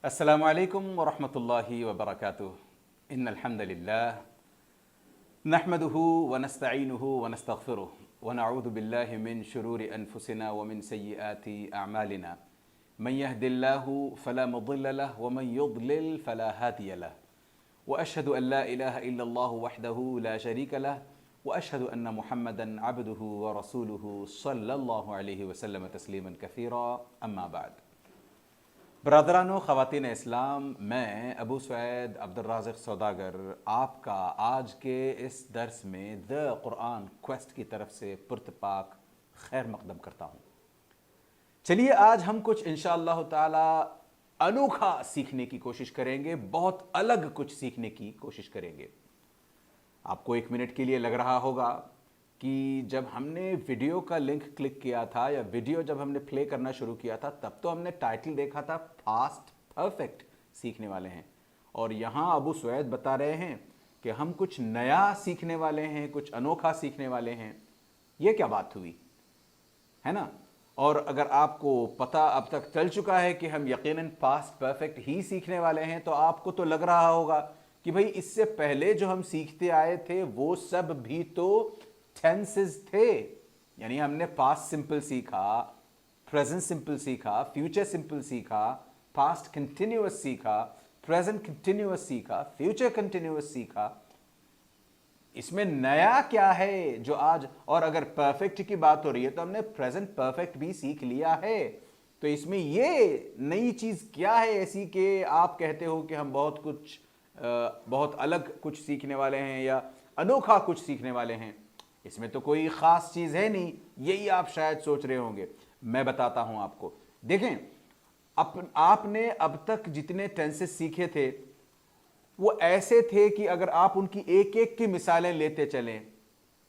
अस्सलामु अलैकुम वरहमतुल्लाहि वबरकातुह। इन्नल हम्दुलिल्लाह नहमदुहु व नस्तईनुहु व नस्तगफिरुह व नऊज़ु बिल्लाहि मिन शुरूरि अनफुसिना व मिन सय्यिआति अअमालिना। मन यहदिल्लाहु फला मुदिल्ल लहु व मन युद्लिल फला हादिय लहु व अशहदु अन ला इलाहा इल्लल्लाहु वहदहु ला शरीक लहु व अशहदु अन्न मुहम्मदन अब्दुहु व रसूलुहु सल्लल्लाहु अलैहि वसल्लम तस्लीमन कसीरा। अम्मा बाद। बरदरानो ख़वातीन इस्लाम, मैं अबू सैद अब्दुल राज़िक़ सौदागर आपका आज के इस दर्स में द कुरान क्वेस्ट की तरफ से पुरतपाक खैर मकदम करता हूँ। चलिए आज हम कुछ इंशाअल्लाह ताला अनोखा सीखने की कोशिश करेंगे, बहुत अलग कुछ सीखने की कोशिश करेंगे। आपको एक मिनट के लिए लग रहा होगा कि जब हमने वीडियो का लिंक क्लिक किया था या वीडियो जब हमने प्ले करना शुरू किया था तब तो हमने टाइटल देखा था फास्ट परफेक्ट सीखने वाले हैं, और यहाँ अबू सैद बता रहे हैं कि हम कुछ नया सीखने वाले हैं, कुछ अनोखा सीखने वाले हैं। ये क्या बात हुई है ना। और अगर आपको पता अब तक चल चुका है कि हम यकीनन पास्ट परफेक्ट ही सीखने वाले हैं, तो आपको तो लग रहा होगा कि भाई इससे पहले जो हम सीखते आए थे वो सब भी तो टेंसेस थे। यानी हमने पास्ट सिंपल सीखा, प्रेजेंट सिंपल सीखा, फ्यूचर सिंपल सीखा, पास्ट कंटिन्यूअस सीखा, प्रेजेंट कंटिन्यूअस सीखा, फ्यूचर कंटिन्यूअस सीखा। इसमें नया क्या है जो आज, और अगर परफेक्ट की बात हो रही है तो हमने प्रेजेंट परफेक्ट भी सीख लिया है। तो इसमें ये नई चीज क्या है ऐसी कि आप कहते हो कि हम बहुत अलग कुछ सीखने वाले हैं या अनोखा कुछ सीखने वाले हैं। इसमें तो कोई ख़ास चीज़ है नहीं, यही आप शायद सोच रहे होंगे। मैं बताता हूं आपको। देखें, आपने अब तक जितने टेंसेस सीखे थे वो ऐसे थे कि अगर आप उनकी एक एक की मिसालें लेते चलें,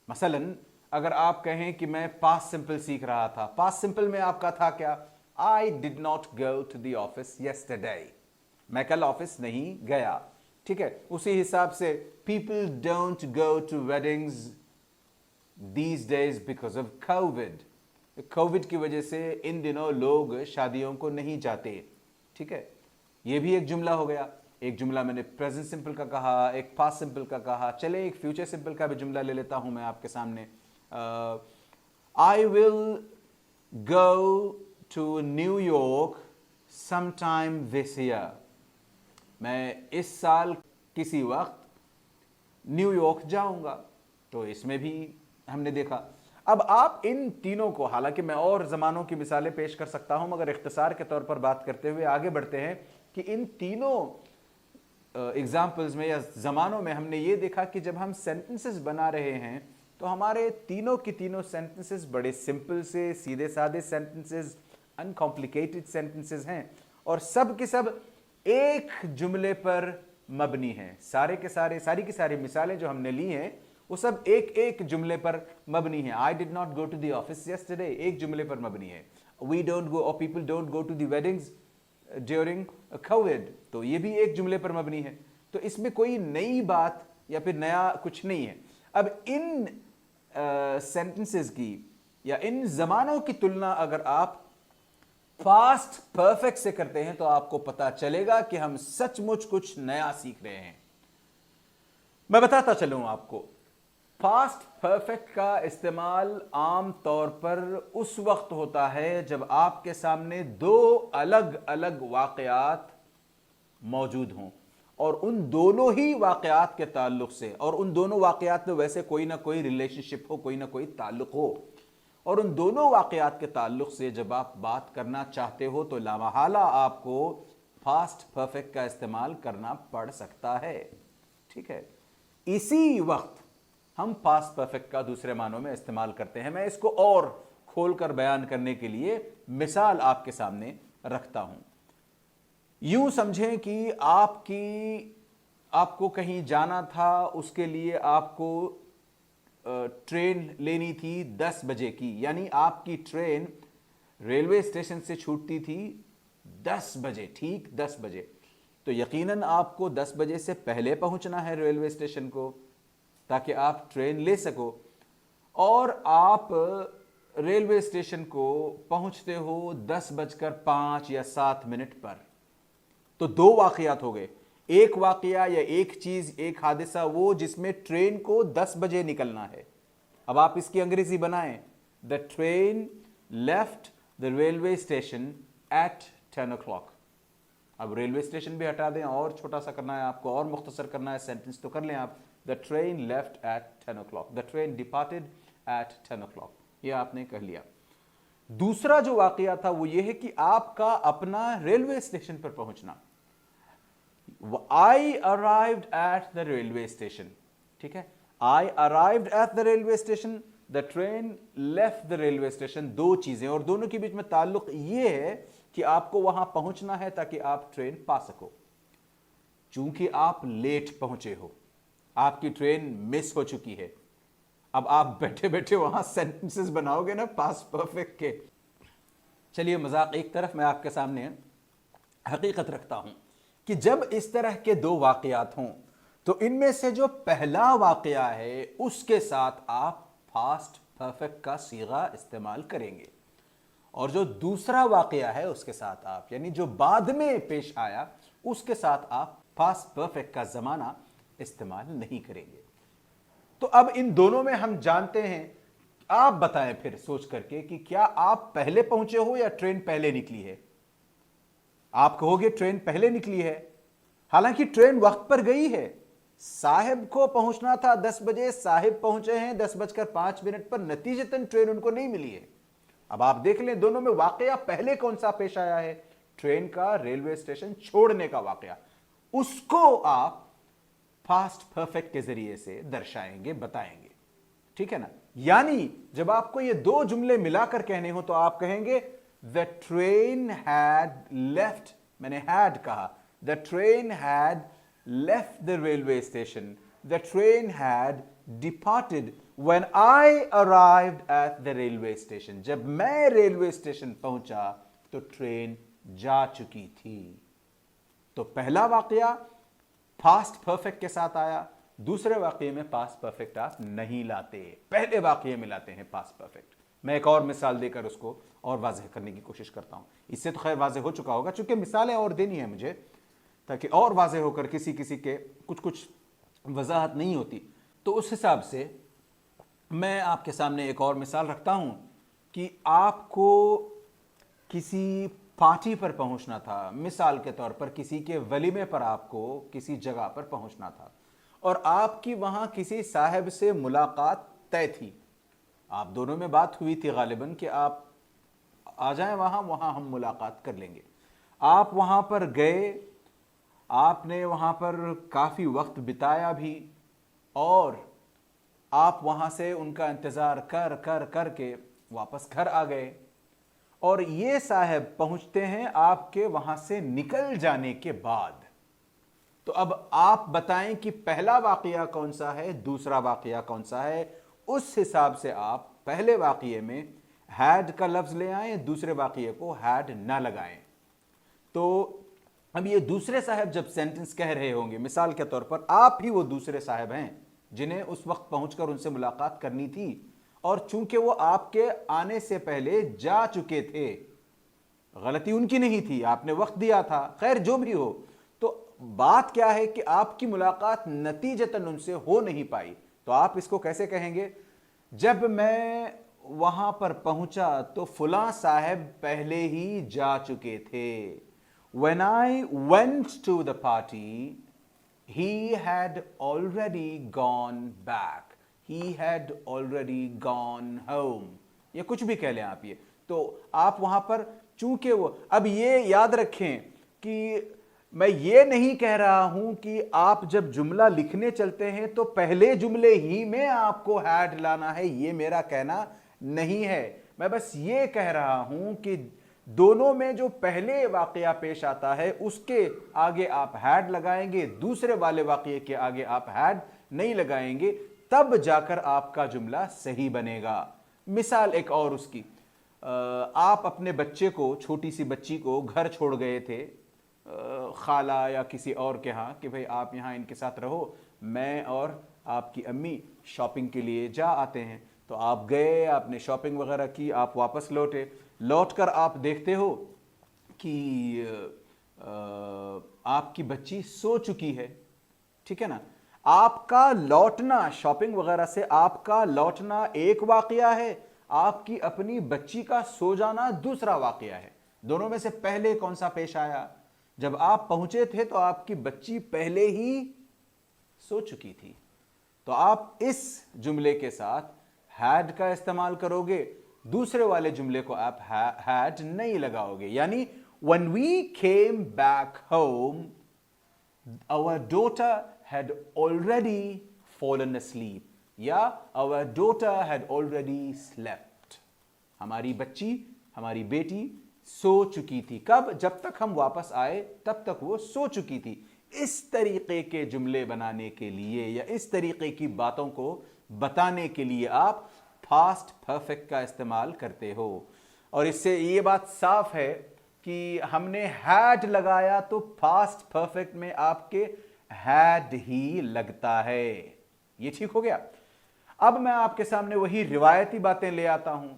मसलन अगर आप कहें कि मैं पास्ट सिंपल सीख रहा था, पास्ट सिंपल में आपका था क्या? I did not go to the office yesterday, मैं कल ऑफिस नहीं गया। ठीक है, उसी हिसाब से people don't go to weddings these days because of Covid. Covid की वजह से इन दिनों लोग शादियों को नहीं जाते। ठीक है, ये भी एक जुमला हो गया। एक जुमला मैंने प्रेजेंट सिंपल का कहा, एक पास्ट सिंपल का कहा। चले एक फ्यूचर सिंपल का भी जुमला ले लेता हूं मैं आपके सामने। I will go to New York sometime this year, मैं इस साल किसी वक्त न्यूयॉर्क जाऊंगा। तो इसमें भी हमने देखा। अब आप इन तीनों को, हालांकि मैं और ज़मानों की मिसालें पेश कर सकता हूं, मगर इख्तिसार के तौर पर बात करते हुए आगे बढ़ते हैं कि इन तीनों एग्जाम्पल्स में या ज़मानों में हमने ये देखा कि जब हम सेंटेंसेस बना रहे हैं तो हमारे तीनों की तीनों सेंटेंसेस बड़े सिंपल से सीधे साधे सेंटेंसेस, अनकॉम्प्लिकेटेड सेंटेंसेस हैं, और सब के सब एक जुमले पर मबनी हैं। सारे के सारे, सारी की सारी मिसालें जो हमने ली हैं वो सब एक एक जुमले पर मबनी है। I did not go to the office yesterday एक जुमले पर मबनी है। वी डोंट गो, और people don't go to the weddings during Covid, तो ये भी एक जुमले पर मबनी है। तो इसमें कोई नई बात या फिर नया कुछ नहीं है। अब इन सेंटेंसेस की या इन जमानों की तुलना अगर आप फास्ट परफेक्ट से करते हैं तो आपको पता चलेगा कि हम सचमुच कुछ नया सीख रहे हैं। मैं बताता चलूं आपको, फास्ट परफेक्ट का इस्तेमाल आम तौर पर उस वक्त होता है जब आपके सामने दो अलग अलग वाकयात मौजूद हों, और उन दोनों ही वाकयात के ताल्लुक से, और उन दोनों वाकयात में वैसे कोई ना कोई रिलेशनशिप हो, कोई ना कोई ताल्लुक हो, और उन दोनों वाकयात के ताल्लुक से जब आप बात करना चाहते हो तो लामहला आपको फास्ट परफेक्ट का इस्तेमाल करना पड़ सकता है। ठीक है, इसी वक्त हम पास्ट परफेक्ट का दूसरे मानों में इस्तेमाल करते हैं। मैं इसको और खोलकर बयान करने के लिए मिसाल आपके सामने रखता हूं। यूं समझें कि आपको कहीं जाना था, उसके लिए आपको ट्रेन लेनी थी 10 बजे की, यानी आपकी ट्रेन रेलवे स्टेशन से छूटती थी 10 बजे, ठीक 10 बजे। तो यकीनन आपको 10 बजे से पहले पहुंचना है रेलवे स्टेशन को ताकि आप ट्रेन ले सको, और आप रेलवे स्टेशन को पहुंचते हो 10 बजकर 5 या 7 मिनट पर। तो दो वाकयात हो गए। एक वाकया या एक चीज, एक हादसा वो जिसमें ट्रेन को 10 बजे निकलना है। अब आप इसकी अंग्रेजी बनाएं, the train left the railway station at 10 o'clock। अब रेलवे स्टेशन भी हटा दें, और छोटा सा करना है आपको, और मुख्तसर करना है सेंटेंस, तो कर लें आप, the train left at 10 o'clock, the train departed at 10 o'clock। ये आपने कह लिया। दूसरा जो वाकया था वो ये है कि आपका अपना रेलवे स्टेशन पर पहुंचना। आई arrived at the railway station, ठीक है, आई arrived at the railway station, the train left the railway station. दो चीजें, और दोनों के बीच में ताल्लुक ये है कि आपको वहां पहुंचना है ताकि आप ट्रेन पा सको। चूंकि आप लेट पहुंचे हो, आपकी ट्रेन मिस हो चुकी है, अब आप बैठे बैठे वहां सेंटेंसेस बनाओगे ना पास्ट परफेक्ट के। चलिए मजाक एक तरफ, मैं आपके सामने हकीकत रखता हूं कि जब इस तरह के दो वाकयात हों तो इनमें से जो पहला वाकया है उसके साथ आप पास्ट परफेक्ट का सीगा इस्तेमाल करेंगे, और जो दूसरा वाकया है उसके साथ आप, यानी जो बाद में पेश आया, उसके साथ आप पास्ट परफेक्ट का जमाना इस्तेमाल नहीं करेंगे। तो अब इन दोनों में हम जानते हैं, आप बताएं फिर सोच करके कि क्या आप पहले पहुंचे हो या ट्रेन पहले निकली है। आप कहोगे ट्रेन पहले निकली है, हालांकि ट्रेन वक्त पर गई है। साहिब को पहुंचना था 10 बजे, साहिब पहुंचे हैं 10:05 पर, नतीजतन ट्रेन उनको नहीं मिली है। अब आप देख लें दोनों में वाकया पहले कौन सा पेश आया है, ट्रेन का रेलवे स्टेशन छोड़ने का वाकया। उसको आप पास्ट परफेक्ट के जरिए से दर्शाएंगे, बताएंगे, ठीक है ना। यानी जब आपको ये दो जुमले मिलाकर कहने हो तो आप कहेंगे द ट्रेन हैड लेफ्ट, मैंने हैड कहा, the train had left the railway station, the train had departed when I arrived at the railway station. जब मैं रेलवे स्टेशन पहुंचा तो ट्रेन जा चुकी थी। तो पहला वाकया पास्ट परफेक्ट के साथ आया, दूसरे वाकये में पास्ट परफेक्ट आप नहीं लाते, पहले वाकये में लाते हैं पास्ट परफेक्ट। मैं एक और मिसाल देकर उसको और वाज़ेह करने की कोशिश करता हूं। इससे तो खैर वाज़ेह हो चुका होगा, चूंकि मिसालें और देनी है मुझे ताकि और वाज़ेह होकर किसी किसी के कुछ वजाहत नहीं होती। तो उस हिसाब से मैं आपके सामने एक और मिसाल रखता हूं कि आपको किसी पार्टी पर पहुंचना था, मिसाल के तौर पर किसी के वलीमे पर आपको किसी जगह पर पहुंचना था, और आपकी वहां किसी साहब से मुलाकात तय थी। आप दोनों में बात हुई थी गालिबन कि आप आ जाएं वहां हम मुलाकात कर लेंगे। आप वहां पर गए, आपने वहां पर काफ़ी वक्त बिताया भी, और आप वहां से उनका इंतज़ार कर कर कर के वापस घर आ गए, और ये साहब पहुंचते हैं आपके वहां से निकल जाने के बाद। तो अब आप बताएं कि पहला वाकया कौन सा है, दूसरा वाकया कौन सा है। उस हिसाब से आप पहले वाकये में हैड का लफ्ज ले आए, दूसरे वाकये को हैड ना लगाएं। तो अब ये दूसरे साहब जब सेंटेंस कह रहे होंगे, मिसाल के तौर पर आप ही वो दूसरे साहब हैं जिन्हें उस वक्त पहुंचकर उनसे मुलाकात करनी थी, और चूंकि वो आपके आने से पहले जा चुके थे, गलती उनकी नहीं थी, आपने वक्त दिया था, खैर जो भी हो। तो बात क्या है कि आपकी मुलाकात नतीजतन उनसे हो नहीं पाई। तो आप इसको कैसे कहेंगे, जब मैं वहां पर पहुंचा तो फुला साहब पहले ही जा चुके थे। When I went to the party, he had already gone back. He had already gone home. ये कुछ भी कह लें आप, ये तो आप वहां पर चूंकि वो, अब ये याद रखें कि मैं ये नहीं कह रहा हूं कि आप जब जुमला लिखने चलते हैं तो पहले जुमले ही में आपको हैड लाना है, ये मेरा कहना नहीं है। मैं बस ये कह रहा हूं कि दोनों में जो पहले वाकया पेश आता है उसके आगे आप हैड लगाएंगे, दूसरे वाले वाकये के आगे आप हैड नहीं लगाएंगे, तब जाकर आपका जुमला सही बनेगा। मिसाल एक और उसकी, आप अपने बच्चे को, छोटी सी बच्ची को घर छोड़ गए थे खाला या किसी और के यहाँ कि भाई आप यहाँ इनके साथ रहो, मैं और आपकी अम्मी शॉपिंग के लिए जा आते हैं। तो आप गए, आपने शॉपिंग वगैरह की, आप वापस लौटे, लौटकर आप देखते हो कि आपकी बच्ची सो चुकी है, ठीक है ना। आपका लौटना शॉपिंग वगैरह से, आपका लौटना एक वाकया है, आपकी अपनी बच्ची का सो जाना दूसरा वाकया है। दोनों में से पहले कौन सा पेश आया? जब आप पहुंचे थे तो आपकी बच्ची पहले ही सो चुकी थी। तो आप इस जुमले के साथ हैड का इस्तेमाल करोगे, दूसरे वाले जुमले को आप हैड नहीं लगाओगे। यानी when we came back home our daughter had already fallen asleep या our daughter had already slept। हमारी बच्ची, हमारी बेटी सो चुकी थी। कब? जब तक हम वापस आए तब तक वो सो चुकी थी। इस तरीके के जुमले बनाने के लिए या इस तरीके की बातों को बताने के लिए आप पास्ट परफेक्ट का इस्तेमाल करते हो। और इससे ये बात साफ है कि हमने हैड लगाया तो पास्ट परफेक्ट में आपके हैड ही लगता है। ये ठीक हो गया। अब मैं आपके सामने वही रिवायती बातें ले आता हूं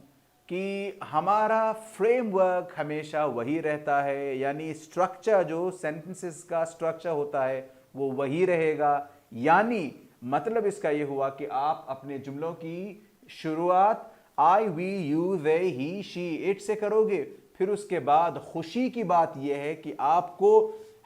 कि हमारा फ्रेमवर्क हमेशा वही रहता है, यानी स्ट्रक्चर जो सेंटेंसेस का स्ट्रक्चर होता है वो वही रहेगा। यानी मतलब इसका ये हुआ कि आप अपने जुमलों की शुरुआत I, we, you, they, he, she, it से करोगे। फिर उसके बाद खुशी की बात यह है कि आपको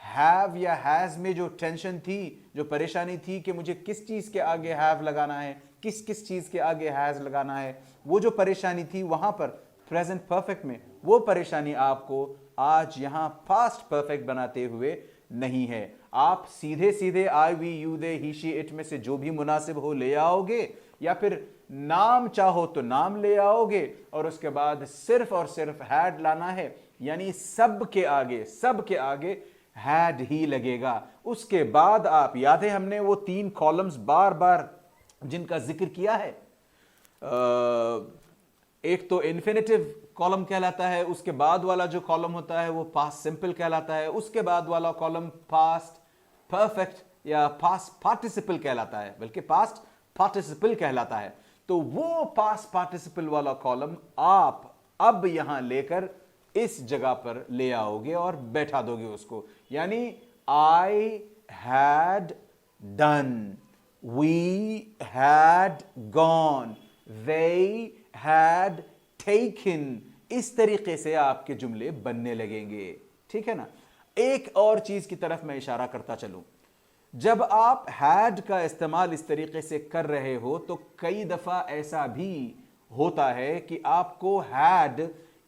हैव या हैज में जो टेंशन थी, जो परेशानी थी कि मुझे किस चीज के आगे हैव लगाना है, किस किस चीज के आगे हैज लगाना है, वो जो परेशानी थी वहां पर प्रेजेंट परफेक्ट में, वो परेशानी आपको आज यहां पास्ट परफेक्ट बनाते हुए नहीं है। आप सीधे सीधे I, we, you, they, he, she, it में से जो भी मुनासिब हो ले आओगे, या फिर नाम चाहो तो नाम ले आओगे, और उसके बाद सिर्फ और सिर्फ हैड लाना है, यानी सब के आगे हैड ही लगेगा। उसके बाद आप, याद है हमने वो 3 कॉलम्स बार बार जिनका जिक्र किया है, एक तो इन्फिनिटिव कॉलम कहलाता है, उसके बाद वाला जो कॉलम होता है वो पास्ट सिंपल कहलाता है, उसके बाद वाला कॉलम पास्ट परफेक्ट या पास्ट पार्टिसिपल कहलाता है, बल्कि पास्ट पार्टिसिपल कहलाता है। तो वो पास्ट पार्टिसिपल वाला कॉलम आप अब यहां लेकर इस जगह पर ले आओगे और बैठा दोगे उसको। यानी I had done, we had gone, they had taken, इस तरीके से आपके जुमले बनने लगेंगे, ठीक है ना। एक और चीज की तरफ मैं इशारा करता चलूं, जब आप हैड का इस्तेमाल इस तरीके से कर रहे हो तो कई दफा ऐसा भी होता है कि आपको हैड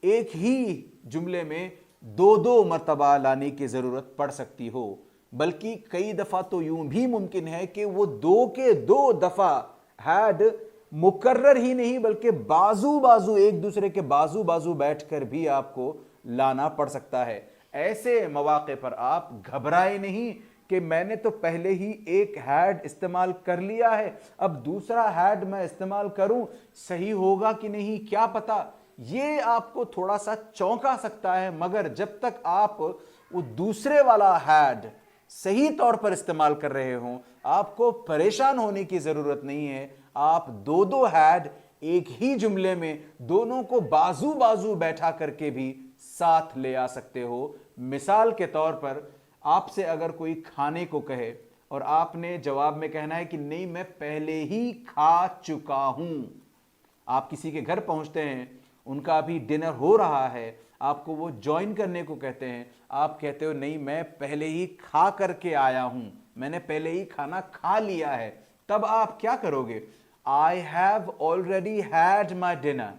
एक ही जुमले में 2-2 मर्तबा लाने की जरूरत पड़ सकती हो, बल्कि कई दफा तो यूं भी मुमकिन है कि वो 2 के 2 दफा हैड मुकर्रर ही नहीं बल्कि बाजू बाजू, एक दूसरे के बाजू बाजू बैठकर भी आपको लाना पड़ सकता है। ऐसे मौके पर आप घबराए नहीं कि मैंने तो पहले ही एक हैड इस्तेमाल कर लिया है, अब दूसरा हैड मैं इस्तेमाल करूं, सही होगा कि नहीं क्या पता। ये आपको थोड़ा सा चौंका सकता है, मगर जब तक आप वो दूसरे वाला हैड सही तौर पर इस्तेमाल कर रहे हो, आपको परेशान होने की जरूरत नहीं है। आप 2-2 हैड एक ही जुमले में दोनों को बाजू बाजू बैठा करके भी साथ ले आ सकते हो। मिसाल के तौर पर आपसे अगर कोई खाने को कहे और आपने जवाब में कहना है कि नहीं मैं पहले ही खा चुका हूं। आप किसी के घर पहुंचते हैं, उनका अभी डिनर हो रहा है, आपको वो ज्वाइन करने को कहते हैं, आप कहते हो नहीं मैं पहले ही खा करके आया हूं, मैंने पहले ही खाना खा लिया है। तब आप क्या करोगे? I have already had my dinner,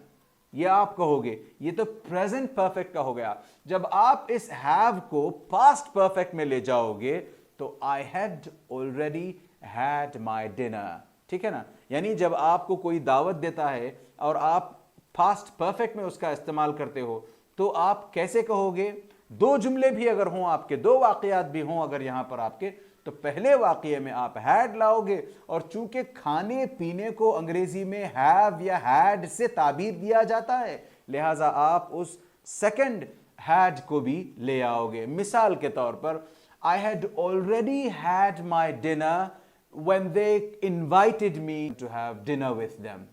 ये आप कहोगे। ये तो प्रेजेंट परफेक्ट का हो गया। जब आप इस हैव को पास्ट परफेक्ट में ले जाओगे तो आई had already had my dinner, ठीक है ना। यानी जब आपको कोई दावत देता है और आप पास्ट परफेक्ट में उसका इस्तेमाल करते हो तो आप कैसे कहोगे? 2 जुमले भी अगर हों आपके, 2 वाकयात भी हों अगर यहां पर आपके, तो पहले वाकये में आप हैड लाओगे, और चूंकि खाने पीने को अंग्रेजी में हैव या हैड से ताबीर दिया जाता है, लिहाजा आप उस सेकंड हैड को भी ले आओगे। मिसाल के तौर पर I had already had my dinner when they invited me to have dinner with them,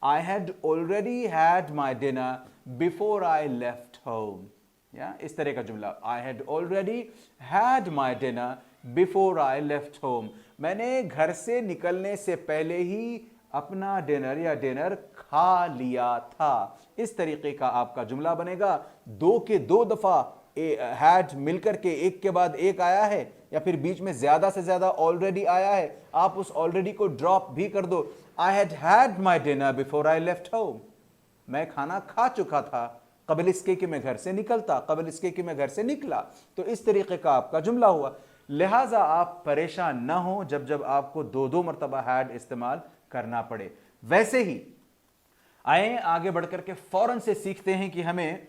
I had already had my dinner before I left home. या इस तरह का जुमला, आई had already had my dinner before I left home, मैंने घर से निकलने से पहले ही अपना डिनर या डिनर खा लिया था। इस तरीके का आपका जुमला बनेगा। दो के दो दफा हैड मिलकर के एक के बाद एक आया है, या फिर बीच में ज्यादा से ज्यादा ऑलरेडी आया है, आप उस ऑलरेडी को ड्रॉप भी कर दो। I had my dinner before I left home, मैं खाना खा चुका था कबल इसके कि मैं घर से निकलता, कबल इसके कि मैं घर से निकला। तो इस तरीके का आपका जुमला हुआ। लिहाजा आप परेशान ना हो जब जब आपको दो दो मरतबा हैड इस्तेमाल करना पड़े। वैसे ही आए आगे बढ़कर के फौरन से सीखते हैं कि हमें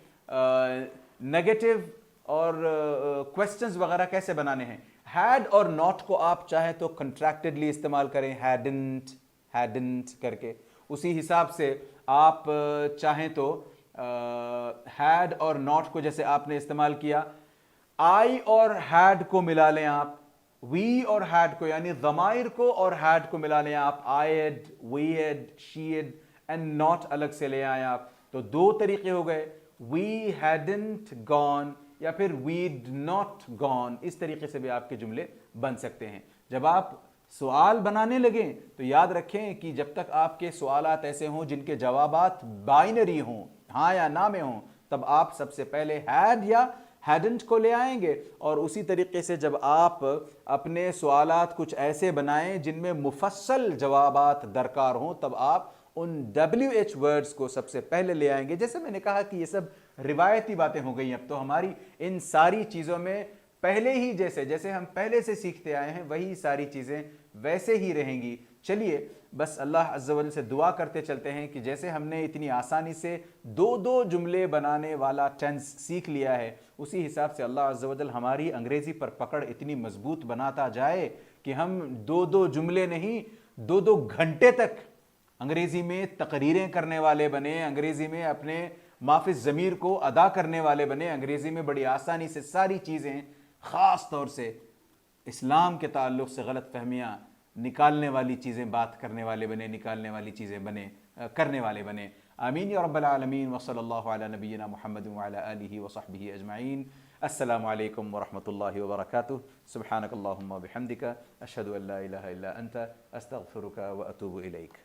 नेगेटिव और क्वेश्चंस वगैरह कैसे बनाने हैं। हैड और नॉट को आप चाहे तो कंट्रैक्टेडली इस्तेमाल करें, हैडंट हैडंट करके। उसी हिसाब से आप चाहें तो हैड और नॉट को जैसे आपने इस्तेमाल किया, आई और हैड को मिला लें आप, वी और हैड को यानी ज़माइर को और हैड को मिला लें आप, I had, we had, she had, and not अलग से ले आए आप। तो दो तरीके हो गए, वी हैडंट गॉन या फिर वीड नॉट गॉन। इस तरीके से भी आपके जुमले बन सकते हैं। जब आप सवाल बनाने लगें तो याद रखें कि जब तक आपके सवालात ऐसे हों जिनके जवाबात बाइनरी हों, हाँ या ना में हों, तब आप सबसे पहले हैड या हैडंट को ले आएंगे। और उसी तरीके से जब आप अपने सवालात कुछ ऐसे बनाएं जिनमें मुफस्सल जवाबात दरकार हों, तब आप उन WH वर्ड्स को सबसे पहले ले आएंगे। जैसे मैंने कहा कि ये सब रिवायती बातें हो गई, अब तो हमारी इन सारी चीज़ों में पहले ही जैसे जैसे हम पहले से सीखते आए हैं वही सारी चीज़ें वैसे ही रहेंगी। चलिए बस अल्लाह अज़्ज़ा वजल से दुआ करते चलते हैं कि जैसे हमने इतनी आसानी से दो दो जुमले बनाने वाला टेंस सीख लिया है, उसी हिसाब से अल्लाह अज़्ज़ा वजल हमारी अंग्रेज़ी पर पकड़ इतनी मजबूत बनाता जाए कि हम दो दो जुमले नहीं, दो दो घंटे तक अंग्रेज़ी में तकरीरें करने वाले बने, अंग्रेज़ी में अपने माफिज ज़मीर को अदा करने वाले बने, अंग्रेज़ी में बड़ी आसानी से सारी चीज़ें, ख़ास तौर से इस्लाम के ताल्लुक़ से गलत फहमियाँ निकालने वाली चीज़ें बात करने वाले बने, निकालने वाली चीज़ें बने, करने वाले बने। आमीन या रब्बल आलमीन। व सल्लल्लाहु अला नबिय्यिना मुहम्मद व अला आलिहि व सहबिहि अजमईन। अस्सलामु अलैकुम व रहमतुल्लाहि व बरकातुहू। सुब्हानकल्लाहुम्मा व बिहम्दिका अशहदु अल्ला इलाहा इल्ला अंता अस्तगफिरुका व अतूबु इलैक।